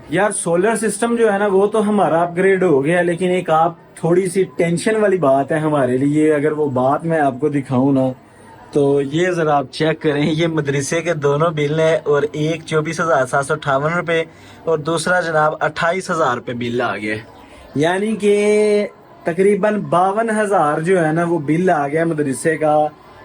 यार solar system जो है ना वो तो हमारा अपग्रेड हो गया, लेकिन एक आप थोड़ी सी टेंशन वाली बात है हमारे लिए। अगर वो बात मैं आपको दिखाऊं ना, तो ये जरा आप चेक करें। ये मदरसे के दोनों बिल हैं, और एक 24,758 रुपये और दूसरा जनाब 28,000 रुपये बिल आ गया। यानी कि तकरीबन 52,000 जो है ना वो बिल आ गया मदरसे का,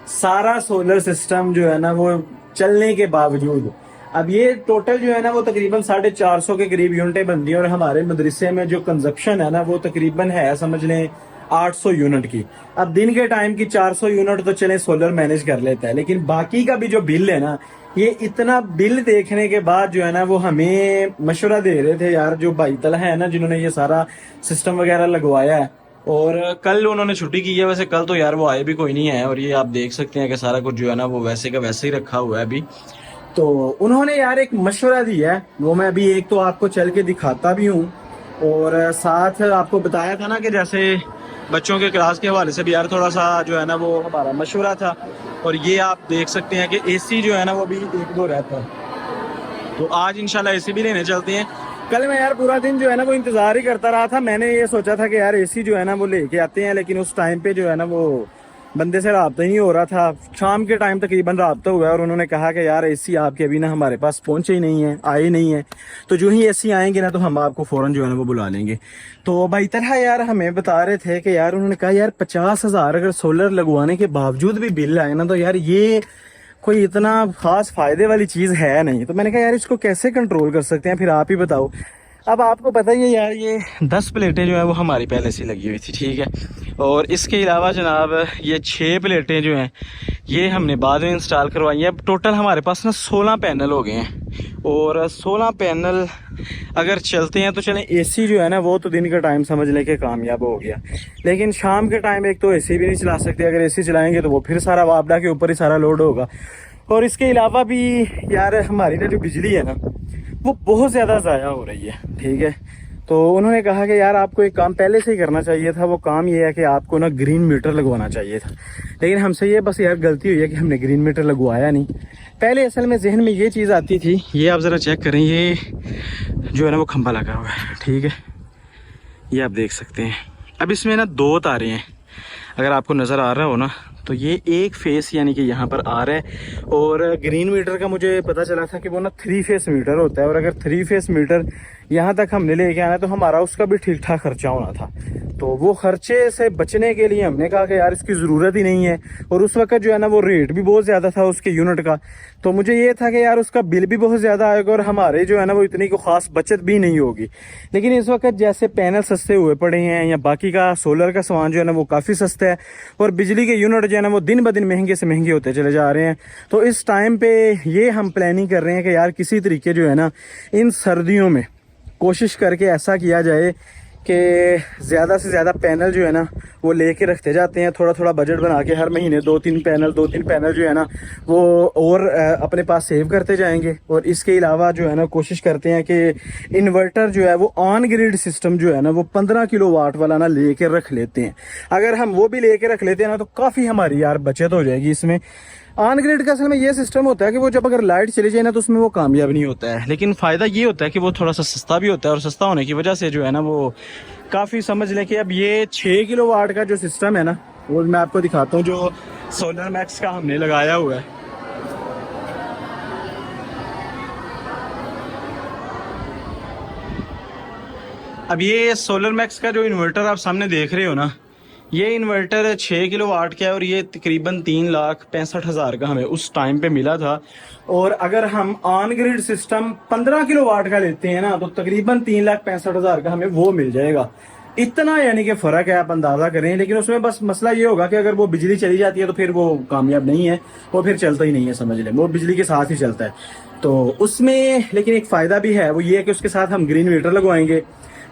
सारा सोलर सिस्टम जो है ना वो चलने के बावजूद। अब ये टोटल जो है ना वो तकरीबन 450 के करीब यूनिटें बनती हैं, और हमारे मदरसे में जो कंजप्शन है ना वो तकरीबन है, समझ लें 800 यूनिट की। अब दिन के टाइम की 400 यूनिट तो चले सोलर मैनेज कर लेता है, लेकिन बाकी का भी जो बिल है ना, ये इतना बिल देखने के बाद जो है ना वो हमें मशवरा दे रहे थे यार, जो भाई तला है ना जिन्होंने ये सारा सिस्टम वगैरह लगवाया है। और कल उन्होंने छुट्टी की है, वैसे कल तो यार वो आए भी कोई नहीं है, और ये आप देख सकते हैं कि सारा कुछ जो है ना वो वैसे का वैसे ही रखा हुआ है अभी। तो उन्होंने यार एक मशवरा दिया है, वो मैं अभी एक तो आपको चल के दिखाता भी हूँ, और साथ आपको बताया था ना कि जैसे बच्चों के क्लास के हवाले से भी यार थोड़ा सा जो है ना वो हमारा मशवरा था। और ये आप देख सकते हैं कि एसी जो है ना वो भी एक दो रहता है, तो आज इंशाल्लाह एसी भी लेने चलते हैं। कल मैं यार पूरा दिन जो है ना वो इंतजार ही करता रहा था। मैंने ये सोचा था कि यार एसी जो है ना वो लेके आते हैं, लेकिन उस टाइम पे जो है ना वो बंदे से राब्ता ही नहीं हो रहा था। शाम के टाइम तकरीबन राब्ता हुआ है, और उन्होंने कहा कि यार एसी आपके अभी ना हमारे पास पहुंचे ही नहीं है, आए नहीं है, तो जो ही एसी आएंगे ना तो हम आपको फौरन जो है ना वो बुला लेंगे। तो भाई तरह यार हमें बता रहे थे कि यार उन्होंने कहा यार 50,000 अगर सोलर लगवाने के बावजूद भी बिल आए ना, तो यार ये कोई इतना खास फायदे वाली चीज है नहीं। तो मैंने कहा यार इसको कैसे कंट्रोल कर सकते हैं, फिर आप ही बताओ। अब आपको पता ही है यार, ये 10 प्लेटें जो है वो हमारी पहले से लगी हुई थी, ठीक है। और इसके अलावा जनाब ये 6 प्लेटें जो हैं ये हमने बाद में इंस्टॉल करवाई हैं। अब टोटल हमारे पास ना 16 पैनल हो गए हैं, और 16 पैनल अगर चलते हैं तो चलें। एसी जो है ना वो तो दिन का टाइम समझ लें कि कामयाब हो गया, लेकिन शाम के टाइम एक तो एसी भी नहीं चला सकते। अगर एसी चलाएंगे तो वो फिर सारा वापडा के ऊपर ही सारा लोड होगा। और इसके अलावा भी यार हमारी ना जो बिजली है ना वो बहुत ज़्यादा ज़ाया हो रही है, ठीक है। तो उन्होंने कहा कि यार आपको एक काम पहले से ही करना चाहिए था। वो काम ये है कि आपको ना ग्रीन मीटर लगवाना चाहिए था, लेकिन हमसे ये बस यार गलती हुई है कि हमने ग्रीन मीटर लगवाया नहीं। पहले असल में जहन में ये चीज़ आती थी। ये आप ज़रा चेक करें, ये जो है ना वो खंभा लगा हुआ है, ठीक है, ये आप देख सकते हैं। अब इसमें ना 2 तारे हैं, अगर आपको नज़र आ रहा हो ना, तो ये एक फेस यानी कि यहाँ पर आ रहा है। और ग्रीन मीटर का मुझे पता चला था कि वो ना 3 फेस मीटर होता है, और अगर 3 फेस मीटर यहाँ तक हमने लेके आना तो हमारा उसका भी ठीक ठाक खर्चा होना था। तो वो खर्चे से बचने के लिए हमने कहा कि यार इसकी ज़रूरत ही नहीं है। और उस वक्त जो है ना वो रेट भी बहुत ज़्यादा था उसके यूनिट का, तो मुझे ये था कि यार उसका बिल भी बहुत ज़्यादा आएगा और हमारे जो है ना वो इतनी को ख़ास बचत भी नहीं होगी। लेकिन इस वक्त जैसे पैनल सस्ते हुए पड़े हैं, या बाकी का सोलर का सामान जो है ना वो काफ़ी सस्ता है, और बिजली के यूनिट जो है ना वो दिन ब दिन महंगे से महंगे होते चले जा रहे हैं। तो इस टाइम पे ये हम प्लानिंग कर रहे हैं कि यार किसी तरीके जो है ना इन सर्दियों में कोशिश करके ऐसा किया जाए कि ज़्यादा से ज़्यादा पैनल जो है ना वो लेके रखते जाते हैं। थोड़ा थोड़ा बजट बना के हर महीने 2-3 पैनल जो है ना वो और अपने पास सेव करते जाएंगे। और इसके अलावा जो है ना कोशिश करते हैं कि इन्वर्टर जो है वो ऑन ग्रिड सिस्टम जो है ना वो 15 किलोवाट वाला ना लेके रख लेते हैं। अगर हम वो भी लेके रख लेते हैं ना तो काफ़ी हमारी यार बचत हो जाएगी इसमें। ऑन ग्रिड का असल में ये सिस्टम होता है कि वो जब अगर लाइट चली जाए ना तो उसमें वो कामयाब नहीं होता है, लेकिन फ़ायदा ये होता है कि वो थोड़ा सा सस्ता भी होता है, और सस्ता होने की वजह से जो है ना वो काफ़ी समझ लें कि अब ये 6 किलोवाट का जो सिस्टम है ना वो मैं आपको दिखाता हूँ, जो सोलर मैक्स का हमने लगाया हुआ है। अब ये सोलर मैक्स का जो इन्वर्टर आप सामने देख रहे हो ना, ये इन्वर्टर 6 किलोवाट का है, और ये तकरीबन 3,65,000 का हमें उस टाइम पे मिला था। और अगर हम ऑन ग्रिड सिस्टम 15 किलोवाट का लेते हैं ना तो तकरीबन 3,65,000 का हमें वो मिल जाएगा। इतना यानी कि फ़र्क है, आप अंदाज़ा करें। लेकिन उसमें बस मसला ये होगा कि अगर वो बिजली चली जाती है तो फिर वो कामयाब नहीं है, वो फिर चलता ही नहीं है, समझ लें, वो बिजली के साथ ही चलता है। तो उसमें लेकिन एक फ़ायदा भी है, वो ये है कि उसके साथ हम ग्रीन मीटर लगवाएंगे,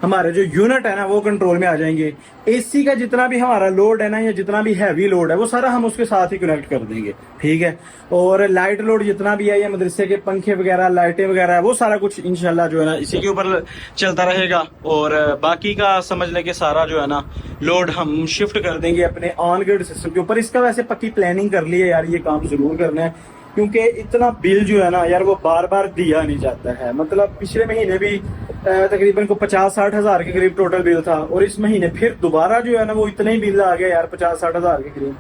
हमारे जो यूनिट है ना वो कंट्रोल में आ जाएंगे। एसी का जितना भी हमारा लोड है ना, या जितना भी हैवी लोड है वो सारा हम उसके साथ ही कनेक्ट कर देंगे, ठीक है। और लाइट लोड जितना भी है, या मदरसे के पंखे वगैरह, लाइटें वगैरह है, वो सारा कुछ इंशाल्लाह जो है ना इसी के ऊपर चलता रहेगा। और बाकी का समझ लें कि सारा जो है ना लोड हम शिफ्ट कर देंगे अपने ऑन ग्रिड सिस्टम के ऊपर। इसका वैसे पक्की प्लानिंग कर ली है यार, ये काम जरूर करना है। क्योंकि इतना बिल जो है ना यार वो बार बार दिया नहीं जाता है। मतलब पिछले महीने भी तकरीबन को 50-60 हजार के करीब टोटल बिल था, और इस महीने फिर दोबारा जो है ना वो इतना ही बिल आ गया यार 50-60 हजार के करीब।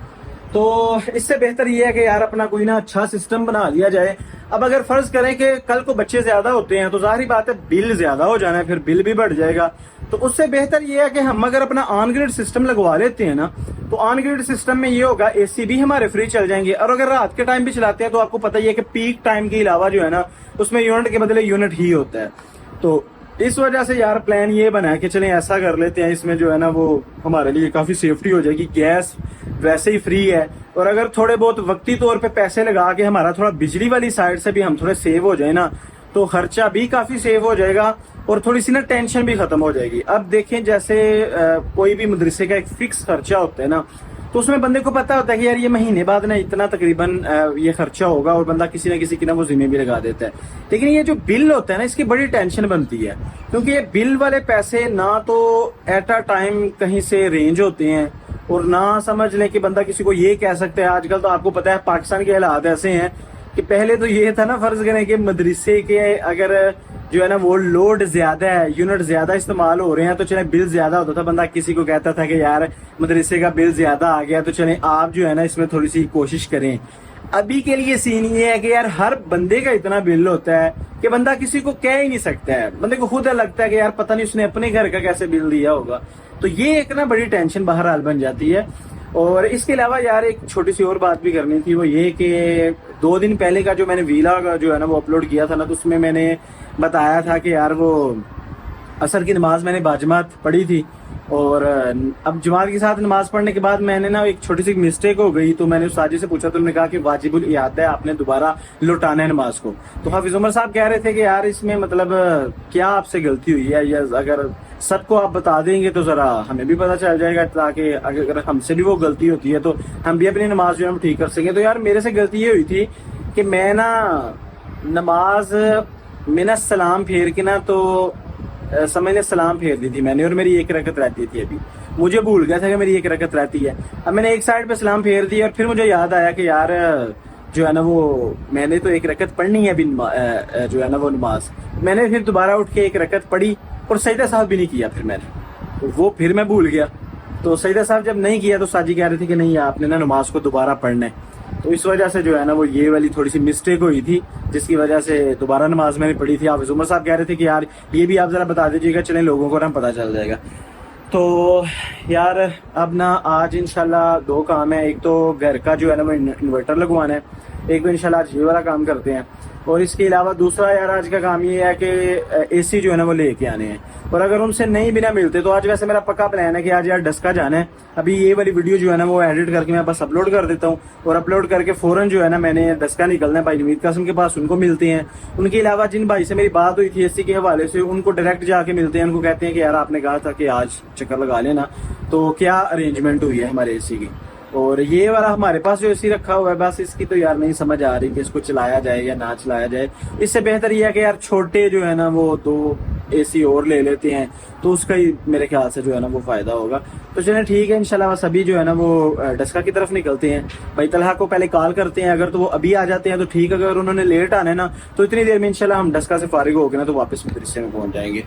तो इससे बेहतर ये है कि यार अपना कोई ना अच्छा सिस्टम बना लिया जाए। अब अगर फर्ज करें कि कल को बच्चे ज्यादा होते हैं तो जाहिर बात है बिल ज्यादा हो जाना है, फिर बिल भी बढ़ जाएगा। तो उससे बेहतर ये है कि हम अगर अपना ऑन ग्रिड सिस्टम लगवा लेते हैं ना, तो ऑन ग्रिड सिस्टम में ये होगा एसी भी हमारे फ्री चल जाएंगे, और अगर रात के टाइम भी चलाते हैं तो आपको पता ही है कि पीक टाइम के अलावा जो है ना उसमें यूनिट के बदले यूनिट ही होता है। तो इस वजह से यार प्लान ये बना है कि चलें ऐसा कर लेते हैं, इसमें जो है ना वो हमारे लिए काफी सेफ्टी हो जाएगी। गैस वैसे ही फ्री है, और अगर थोड़े बहुत वक्ती तौर पे पैसे लगा के हमारा थोड़ा बिजली वाली साइड से भी हम थोड़े सेव हो जाए ना, तो खर्चा भी काफी सेव हो जाएगा और थोड़ी सी ना टेंशन भी खत्म हो जाएगी। अब देखें जैसे कोई भी मदरसे का एक फिक्स खर्चा होता है ना, तो उसमें बंदे को पता होता है कि यार ये महीने बाद ना इतना तकरीबन ये खर्चा होगा, और बंदा किसी ना किसी की ना वो जिम्मे भी लगा देता है। लेकिन ये जो बिल होता है ना, इसकी बड़ी टेंशन बनती है, क्योंकि ये बिल वाले पैसे ना तो एट अ टाइम कहीं से रेंज होते हैं, और ना समझ लें कि बंदा किसी को ये कह सकता है। आजकल तो आपको पता है पाकिस्तान के हालात ऐसे हैं कि पहले तो ये था ना, फर्ज करें कि मदरसे के अगर जो है ना वो लोड ज्यादा है, यूनिट ज्यादा इस्तेमाल हो रहे हैं, तो चले बिल ज्यादा होता था, बंदा किसी को कहता था कि यार मदरसे का बिल ज्यादा आ गया तो चले आप जो है ना इसमें थोड़ी सी कोशिश करें। अभी के लिए सीन ये है कि यार हर बंदे का इतना बिल होता है कि बंदा किसी को कह ही नहीं सकता है। बंदे को खुद लगता है कि यार पता नहीं उसने अपने घर का कैसे बिल दिया होगा। तो ये एक ना बड़ी टेंशन बहरहाल बन जाती है। और इसके अलावा यार एक छोटी सी और बात भी करनी थी, वो ये कि 2 दिन पहले का जो मैंने वीलॉग जो है ना वो अपलोड किया था ना, तो उसमें मैंने बताया था कि यार वो असर की नमाज मैंने बाजमात पढ़ी थी, और अब जमात के साथ नमाज पढ़ने के बाद मैंने ना एक छोटी सी मिस्टेक हो गई। तो मैंने उस साजी से पूछा, तो उन्होंने कहा कि वाजिबुल इयादा है, आपने दोबारा लौटाना है नमाज को। तो हाफिज उमर साहब कह रहे थे कि यार इसमें मतलब क्या आपसे गलती हुई है, या अगर सबको आप बता देंगे तो जरा हमें भी पता चल जाएगा, ताकि अगर हमसे भी वो गलती होती है तो हम भी अपनी नमाज जो है ठीक कर सकें। तो यार मेरे से गलती ये हुई थी कि मैं ना नमाज में ना सलाम फेर के ना, तो समझ ने सलाम फेर दी थी मैंने, और मेरी एक रकत रहती थी। अभी मुझे भूल गया था कि मेरी एक रकत रहती है। अब मैंने एक साइड पे सलाम फेर दी, और फिर मुझे याद आया कि यार जो है ना वो मैंने तो एक रकत पढ़नी है अभी जो है ना वो नमाज। मैंने फिर दोबारा उठ के एक रकत पढ़ी, और सजदा साहब भी नहीं किया फिर मैंने, तो वो फिर मैं भूल गया। तो सजदा साहब जब नहीं किया तो साजी कह रहे थे कि नहीं आपने ना नमाज को दोबारा पढ़ना है। तो इस वजह से जो है ना वो ये वाली थोड़ी सी मिस्टेक हुई थी, जिसकी वजह से दोबारा नमाज मैंने पढ़ी थी। हाफिज उमर साहब कह रहे थे कि यार ये भी आप जरा बता दीजिएगा, चलें लोगों को ना पता चल जाएगा। तो यार अब ना आज इंशाल्लाह 2 काम है, एक तो घर का जो है ना वो इन्वर्टर लगवाना है, एक तो इंशाल्लाह आज ये वाला काम करते हैं, और इसके अलावा दूसरा यार आज का काम ये है कि एसी जो है ना वो लेके आने हैं। और अगर उनसे नहीं भी ना मिलते तो आज वैसे मेरा पक्का प्लान है कि आज यार डस्का जाना है। अभी ये वाली वीडियो जो है ना वो एडिट करके मैं बस अपलोड कर देता हूँ, और अपलोड करके फौरन जो है ना मैंने डस्का निकलना है भाई नवीद कासिम के पास, उनको मिलते हैं। उनके अलावा जिन भाई से मेरी बात हुई थी एसी के हवाले से, उनको डायरेक्ट जाके मिलते हैं, उनको कहते हैं कि यार आपने कहा था कि आज चक्कर लगा लेना, तो क्या अरेंजमेंट हुई है हमारे एसी की। और ये वाला हमारे पास जो एसी रखा हुआ है, बस इसकी तो यार नहीं समझ आ रही कि इसको चलाया जाए या ना चलाया जाए। इससे बेहतर ये है कि यार छोटे जो है ना वो 2 एसी और ले लेते हैं, तो उसका ही मेरे ख्याल से जो है ना वो फायदा होगा। तो चलें ठीक है, इंशाल्लाह सभी जो है ना वो डस्का की तरफ निकलते हैं। भाई तलहा को पहले कॉल करते हैं, अगर तो वो अभी आ जाते हैं तो ठीक, अगर उन्होंने लेट आना है ना तो इतनी देर में इंशाल्लाह हम डस्का से फारिग होकर ना तो वापस मदरसे में पहुंच जाएंगे।